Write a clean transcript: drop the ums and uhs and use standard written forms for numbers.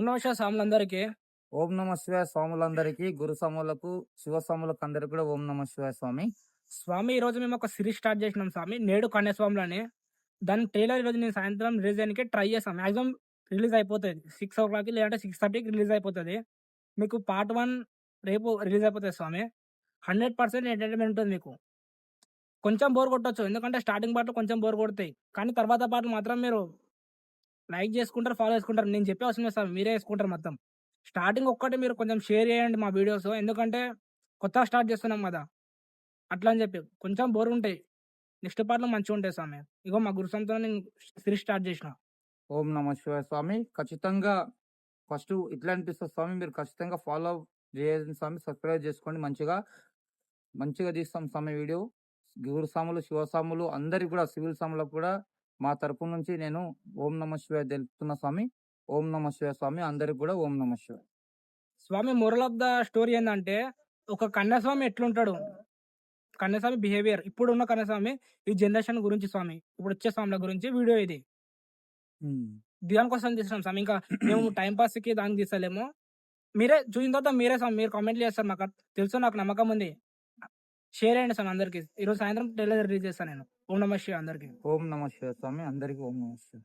ఓం నమ శివాయ స్వాములందరికీ. ఓం నమ శివాయ స్వాములందరికీ, గురు స్వాములకు, శివ స్వాములకు అందరికి కూడా ఓం నమ శివాయ స్వామి. స్వామి ఈరోజు మేము ఒక సిరీస్ స్టార్ట్ చేసినాం స్వామి. 'నేడు కన్యాస్వాములని'. దాని ట్రైలర్ ఈరోజు నేను సాయంత్రం రిలీజ్ చేయడానికి ట్రై చేస్తాం. మాక్సిమం రిలీజ్ అయిపోతది. 6:00 లేదంటే 6:30కి రిలీజ్ అయిపోతది. మీకు పార్ట్ 1 రేపు రిలీజ్ అయిపోతది స్వామి. 100% ఎంటర్‌టైన్‌మెంట్ ఉంటుంది మీకు. కొంచెం బోర్ కొట్టొచ్చు. ఎందుకంటే స్టార్టింగ్ పార్ట్‌లో కొంచెం బోర్ కొడతాయి. కానీ తర్వాత పార్ట్‌లు మాత్రం మీరు లైక్ చేసుకుంటారు, ఫాలో చేసుకుంటారు. నేను చెప్పే అవసరం లేదు స్వామి. మీరే చేసుకుంటారు మొత్తం. స్టార్టింగ్ ఒక్కటి మీరు కొంచెం షేర్ చేయండి మా వీడియోస్. ఎందుకంటే కొత్తగా స్టార్ట్ చేస్తున్నాం కదా! అట్లా అని చెప్పి. కొంచెం బోరుంటాయి. నెక్స్ట్ పార్ట్‌లో మంచిగుంటాయి స్వామి. ఇగో మా గురుస్వామితో నేను సిరీస్ స్టార్ట్ చేసిన. ఓం నమ శివాయ స్వామి. ఖచ్చితంగా ఫస్ట్ ఇట్లా అనిపిస్తుంది స్వామి, మీరు ఖచ్చితంగా ఫాలో చేయండి స్వామి, సబ్స్క్రైబ్ చేసుకోండి. మంచిగా మంచిగా తీస్తాం స్వామి వీడియో. గురు స్వాములు, శివ స్వాములు అందరికి కూడా, సివిల్ స్వాములకు కూడా మా తరపు నుంచి నేను ఓం నమ శివాయ తెలుపుతున్నా స్వామి. ఓం నమ శివాయ స్వామి. అందరికి కూడా ఓం నమ శివాయ. స్వామి మోరల్ ఆఫ్ ద స్టోరీ ఏందంటే, ఒక కన్యాస్వామి ఎట్లుంటాడు? కన్యాస్వామి బిహేవియర్ ఇప్పుడున్న కన్యాస్వామి, ఈ జనరేషన్ గురించి స్వామి. ఇప్పుడొచ్చే స్వాముల గురించి వీడియో ఇది. దానికోసం తీస్తున్నాం స్వామి. ఇంకా మేము టైం పాస్‌కి దానికి తీస్తలేము. మీరే చూసిన తర్వాత మీరే స్వామి మీరు కామెంట్లు చేస్తారు. నాకు తెలుసు, నాకు నమ్మకం ఉంది. షేర్ చేయండి స్వామి అందరికి. ఈరోజు సాయంత్రం ట్రైలర్ రిలీజ్ చేస్తా నేను. ఓం నమ శివాయ అందరికి. ఓం నమ శివాయ స్వామి. అందరికి ఓం నమ శివాయ.